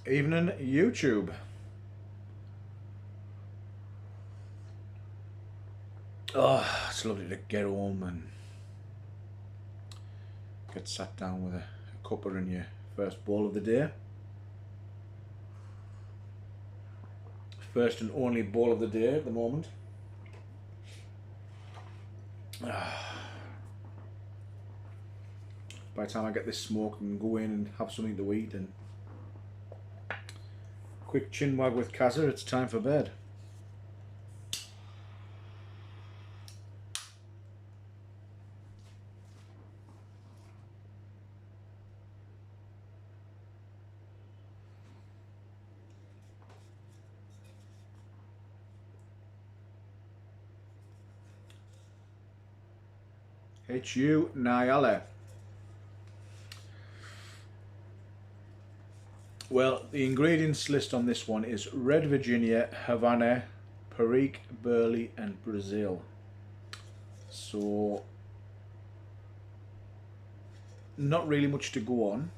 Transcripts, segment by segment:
Evening YouTube. Oh, it's lovely to get home and get sat down with a cuppa in your first bowl of the day. First and only bowl of the day at the moment. By the time I get this smoke, I can go in and have something to eat and quick chin wag with Kazza, it's time for bed. H.U. Nyala. Well, the ingredients list on this one is red Virginia, Havana, Perique, Burley and Brazil. So, not really much to go on.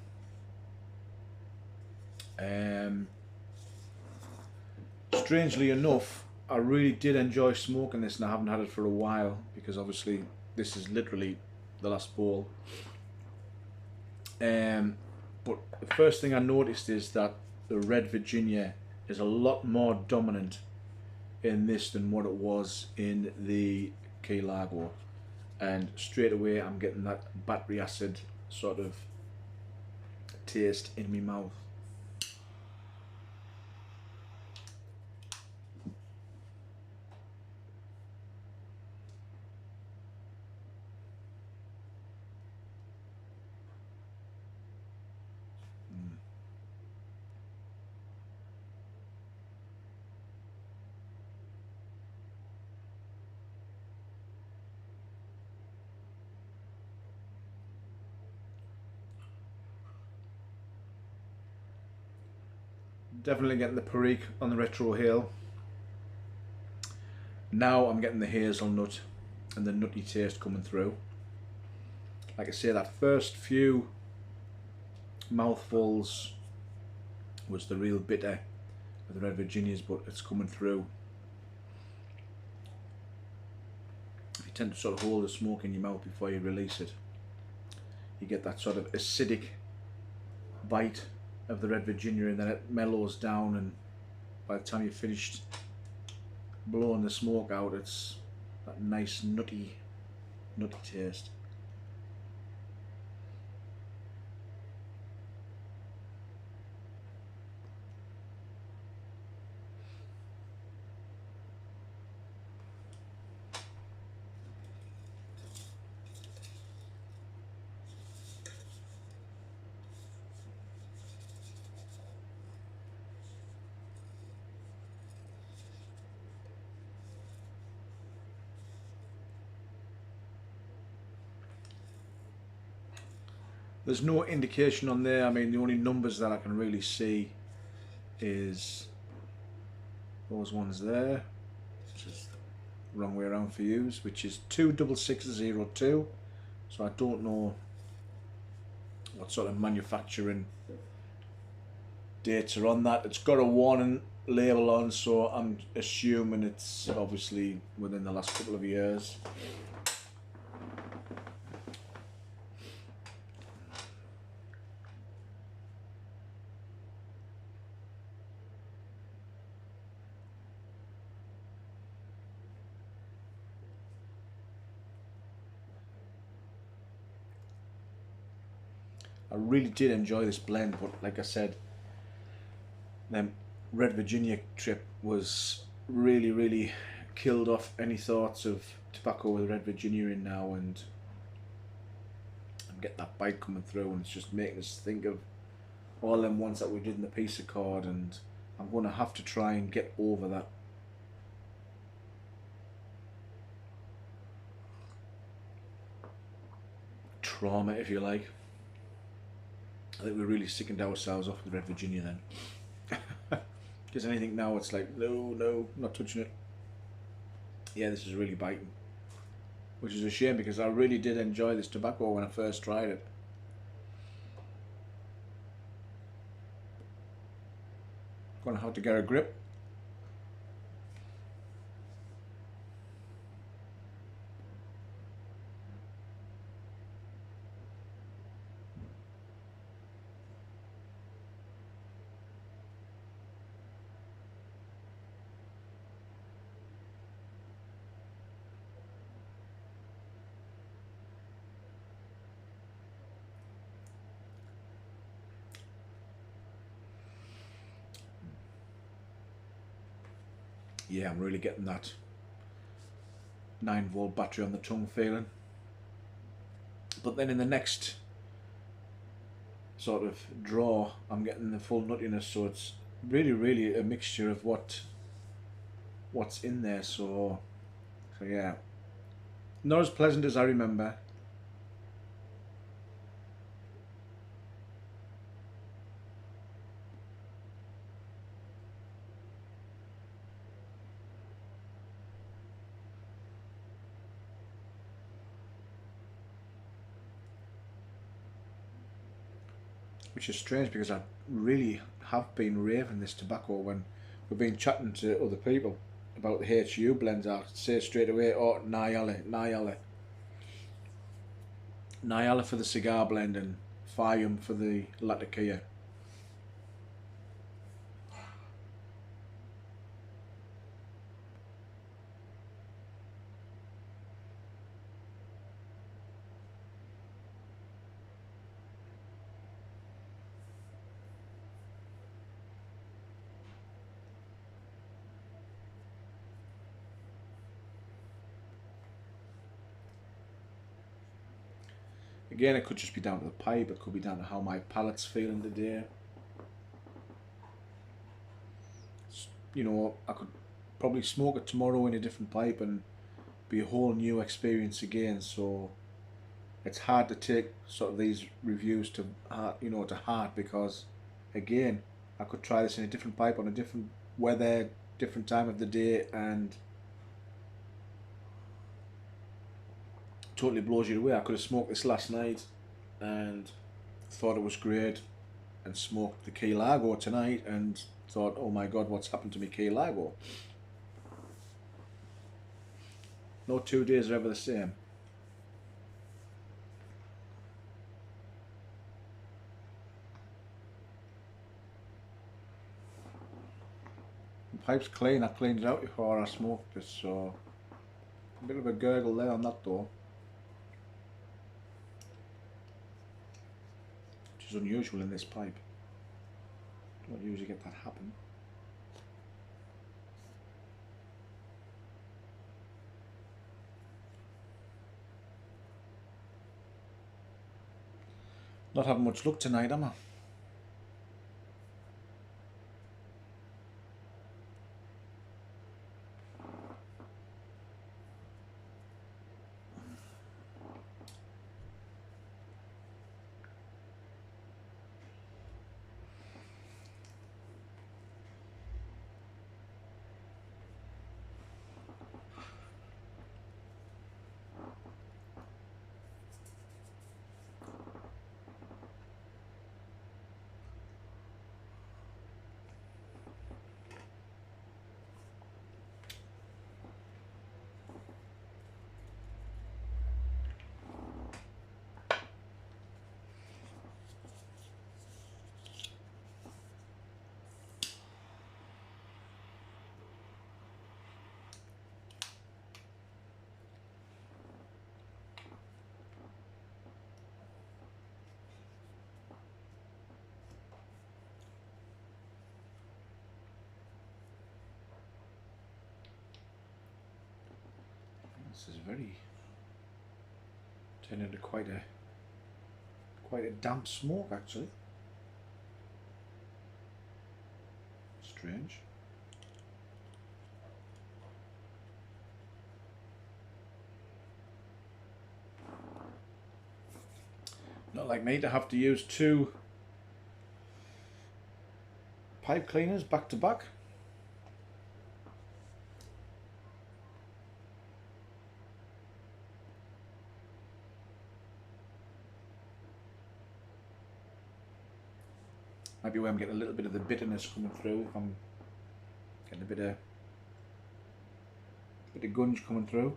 Strangely enough, I really did enjoy smoking this, and I haven't had it for a while because obviously this is literally the last bowl. But the first thing I noticed is that the red Virginia is a lot more dominant in this than what it was in the Key Largo, and straight away I'm getting that battery acid sort of taste in my mouth. Definitely getting the Perique on the Retro Hill. Now I'm getting the hazelnut and the nutty taste coming through. Like I say, that first few mouthfuls was the real bitter with the red Virginias, but it's coming through. You tend to sort of hold the smoke in your mouth before you release it. You get that sort of acidic bite of the red Virginia, and then it mellows down, and by the time you've finished blowing the smoke out, it's that nice nutty taste. There's no indication on there. I mean, the only numbers that I can really see is those ones there, which is the wrong way around for you, which is 26602. So I don't know what sort of manufacturing dates are on that. It's got a warning label on, so I'm assuming it's obviously within the last couple of years. I really did enjoy this blend, but like I said, the red Virginia trip was really killed off any thoughts of tobacco with red Virginia in now, and I'm getting that bite coming through, and it's just making us think of all them ones that we did in the pizza card, and I'm going to have to try and get over that. Trauma, if you like. I think we're really sickened ourselves off with red Virginia then. Because anything now, it's like, no, not touching it. Yeah, this is really biting. Which is a shame, because I really did enjoy this tobacco when I first tried it. Gonna have to get a grip. Yeah, I'm really getting that 9-volt battery on the tongue feeling. But then in the next sort of draw, I'm getting the full nuttiness, so it's really a mixture of what's in there. So yeah, not as pleasant as I remember. Which is strange because I really have been raving this tobacco when we've been chatting to other people about the HU blends. I say straight away, oh, Nyala for the cigar blend and Fium for the Latakia. Again, it could just be down to the pipe, it could be down to how my palate's feeling today. You know, I could probably smoke it tomorrow in a different pipe and be a whole new experience again. So it's hard to take sort of these reviews to to heart, because again, I could try this in a different pipe on a different weather, different time of the day, and totally blows you away. I could have smoked this last night and thought it was great, and smoked the Key Largo tonight and thought, oh my god, what's happened to me Key Largo? No 2 days are ever the same. The pipe's clean, I cleaned it out before I smoked this, so a bit of a gurgle there on that though, which is unusual in this pipe. Don't usually get that happen. Not having much luck tonight, am I? This is turned into quite a damp smoke actually. Strange. Not like me to have to use 2 pipe cleaners back to back. Might be where I'm getting a little bit of the bitterness coming through. If I'm getting a bit of gunge coming through.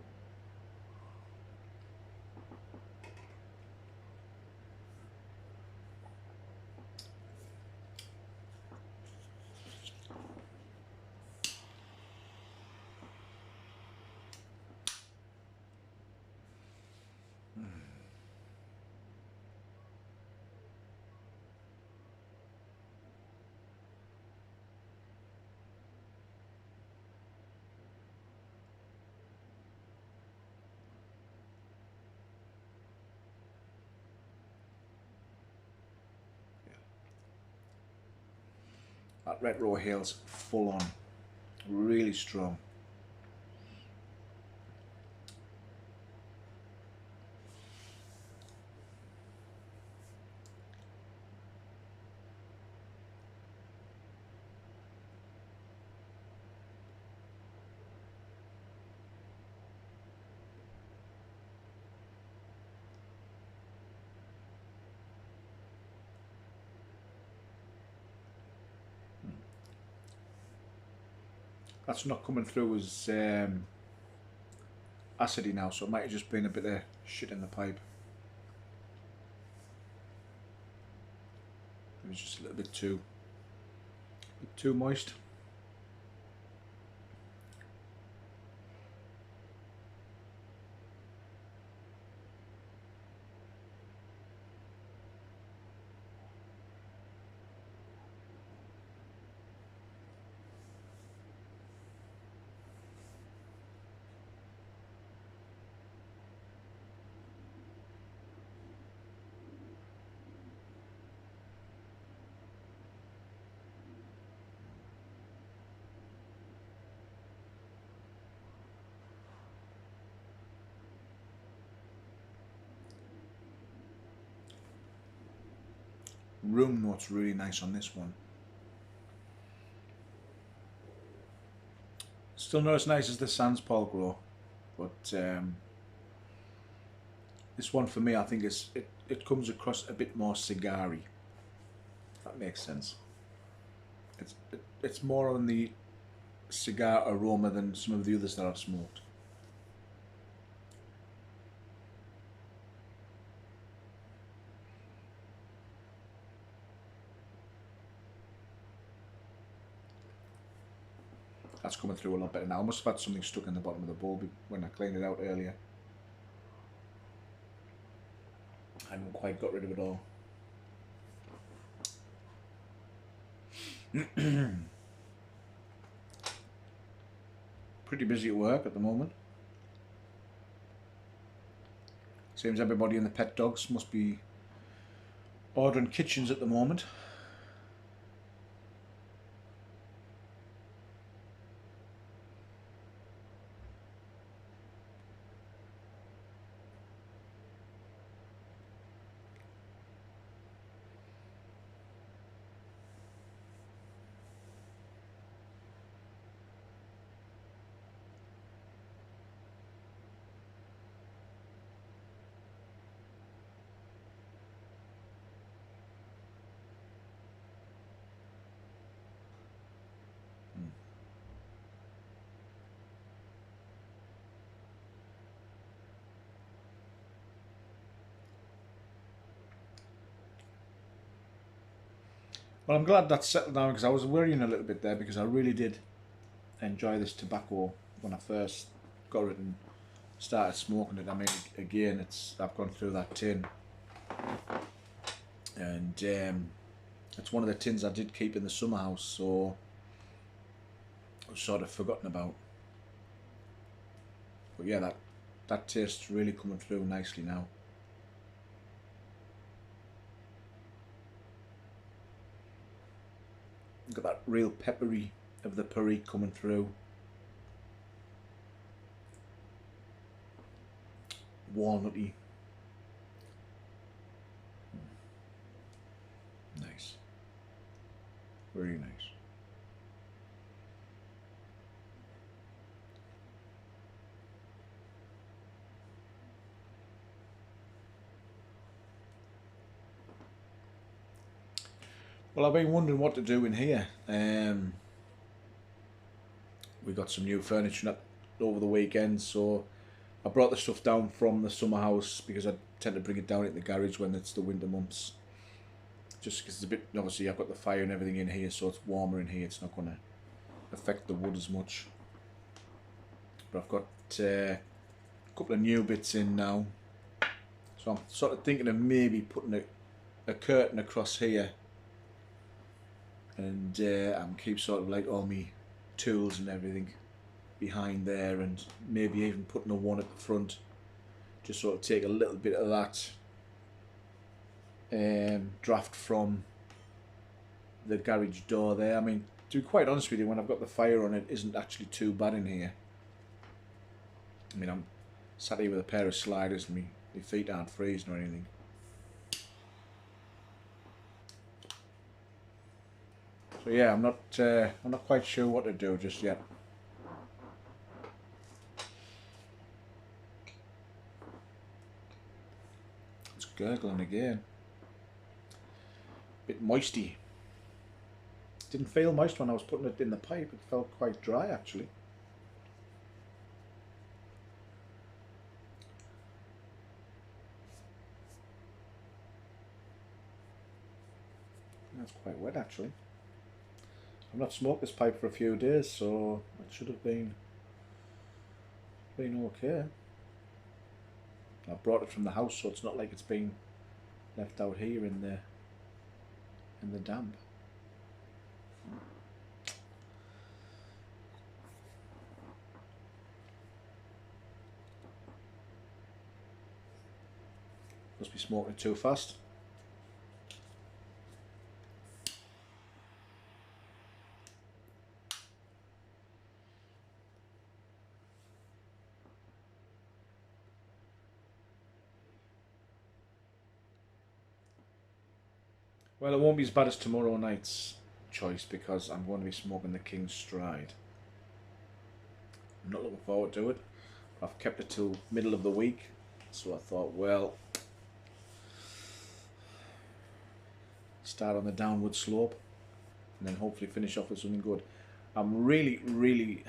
That retro hale's full on, really strong. That's not coming through as acidy now, so it might have just been a bit of shit in the pipe. It was just a little bit too moist. Rum note's really nice on this one. Still not as nice as the Sans Paul Gros, but this one for me, I think it comes across a bit more cigar-y. That makes sense. It's more on the cigar aroma than some of the others that I've smoked. That's coming through a lot better now. I must have had something stuck in the bottom of the bowl when I cleaned it out earlier. I haven't quite got rid of it all. Pretty busy at work at the moment. Seems everybody in the pet dogs must be ordering kitchens at the moment. Well, I'm glad that's settled down because I was worrying a little bit there because I really did enjoy this tobacco when I first got it and started smoking it. I mean, again, I've gone through that tin, and it's one of the tins I did keep in the summer house, so I was sort of forgotten about. But yeah, that taste's really coming through nicely now. Got that real peppery of the perique coming through. Walnutty. Nice. Very nice. Well, I've been wondering what to do in here. We got some new furniture over the weekend, so I brought the stuff down from the summer house because I tend to bring it down into the garage when it's the winter months. Just because it's a bit, obviously I've got the fire and everything in here, so it's warmer in here. It's not going to affect the wood as much. But I've got a couple of new bits in now, so I'm sort of thinking of maybe putting a curtain across here, and keep sort of like all my tools and everything behind there, and maybe even putting a one at the front, just sort of take a little bit of that draft from the garage door there. I mean, to be quite honest with you, when I've got the fire on, it isn't actually too bad in here. I mean, I'm sat here with a pair of sliders and my feet aren't freezing or anything. So yeah, I'm not quite sure what to do just yet. It's gurgling again. Bit moisty. Didn't feel moist when I was putting it in the pipe. It felt quite dry actually. That's quite wet actually. I've not smoked this pipe for a few days, so it should have been okay. I brought it from the house, so it's not like it's been left out here in the damp. Must be smoking it too fast. Well, it won't be as bad as tomorrow night's choice because I'm going to be smoking the King's Stride. I'm not looking forward to it. I've kept it till middle of the week, so I thought, well, start on the downward slope and then hopefully finish off with something good. I'm really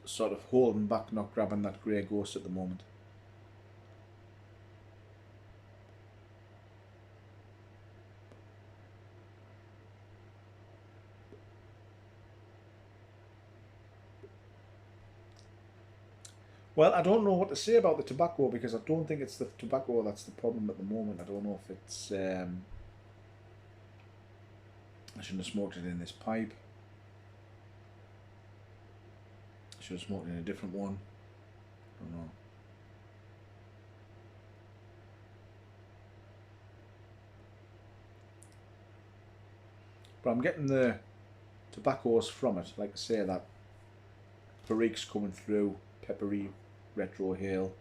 sort of holding back not grabbing that grey ghost at the moment. Well, I don't know what to say about the tobacco because I don't think it's the tobacco that's the problem at the moment. I don't know if it's I shouldn't have smoked it in this pipe. I should have smoked it in a different one. I don't know. But I'm getting the tobaccos from it. Like I say, that Perique's coming through, peppery, retro hail.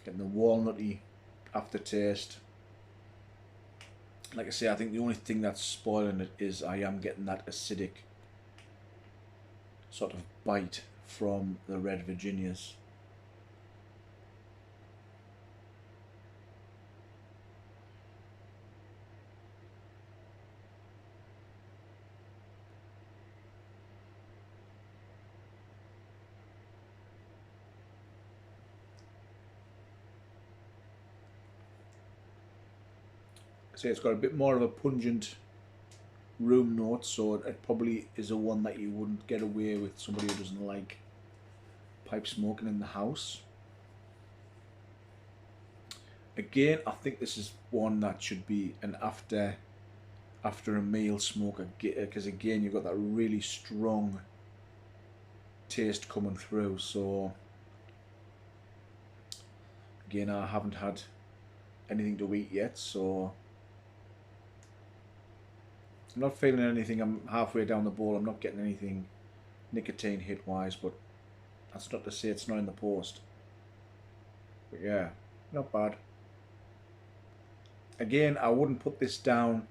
Getting the walnutty aftertaste. Like I say, I think the only thing that's spoiling it is I am getting that acidic sort of bite from the red Virginias. Say it's got a bit more of a pungent room note, so it probably is a one that you wouldn't get away with somebody who doesn't like pipe smoking in the house. Again, I think this is one that should be an after a meal smoke, because again you've got that really strong taste coming through. So again, I haven't had anything to eat yet, so I'm not feeling anything. I'm halfway down the bowl. I'm not getting anything nicotine hit wise, but that's not to say it's not in the post. But yeah, not bad. Again, I wouldn't put this down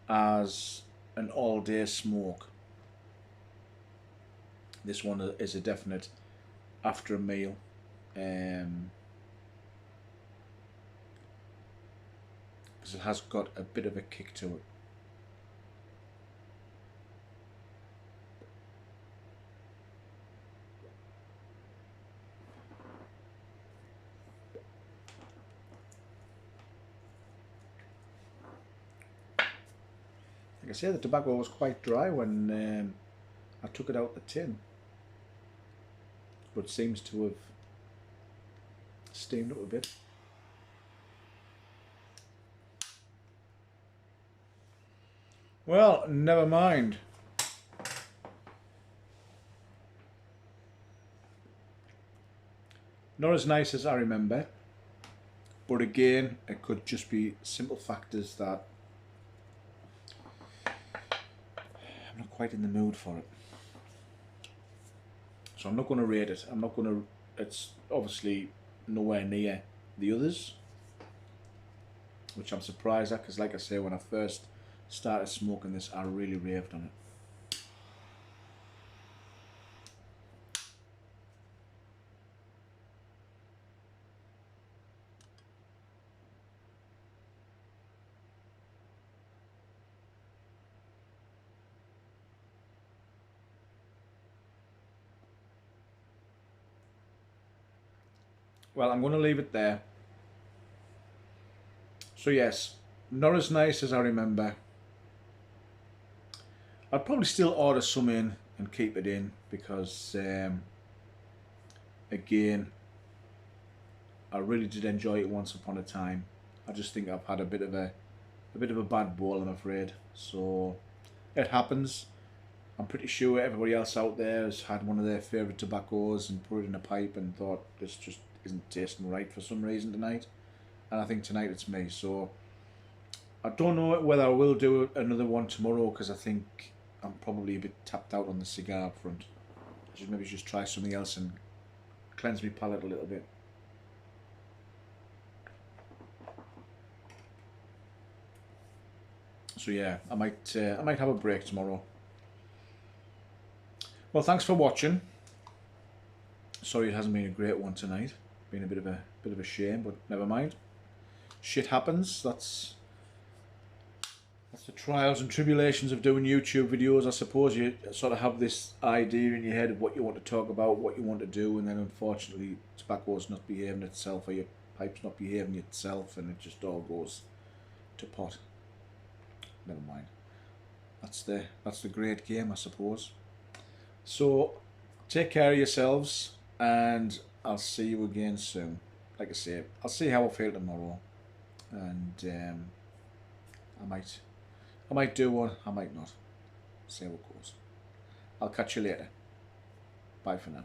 as an all day smoke. This one is a definite after a meal. Because it has got a bit of a kick to it. Like I say, the tobacco was quite dry when I took it out the tin, but seems to have steamed up a bit. Well, never mind. Not as nice as I remember, but again, it could just be simple factors that I'm not quite in the mood for it. So I'm not going to rate it. I'm not going to. It's obviously nowhere near the others, which I'm surprised at, because like I say, when I first started smoking this, I really raved on it. Well, I'm going to leave it there. So yes, not as nice as I remember. I'd probably still order some in and keep it in, because again, I really did enjoy it once upon a time. I just think I've had a bit of a bad bowl, I'm afraid. So it happens. I'm pretty sure everybody else out there has had one of their favourite tobaccos and put it in a pipe and thought, this just isn't tasting right for some reason tonight. And I think tonight it's me. So I don't know whether I will do another one tomorrow, because I think I'm probably a bit tapped out on the cigar up front. Maybe just try something else and cleanse my palate a little bit. So yeah, I might have a break tomorrow. Well, thanks for watching. Sorry it hasn't been a great one tonight. Been a bit of a shame, but never mind. Shit happens. That's the trials and tribulations of doing YouTube videos. I suppose you sort of have this idea in your head of what you want to talk about, what you want to do, and then unfortunately tobacco's not behaving itself, or your pipe's not behaving itself, and it just all goes to pot. Never mind. That's the great game, I suppose. So take care of yourselves, and I'll see you again soon. Like I say, I'll see how I feel tomorrow, and I might do one, I might not. See how it goes. I'll catch you later. Bye for now.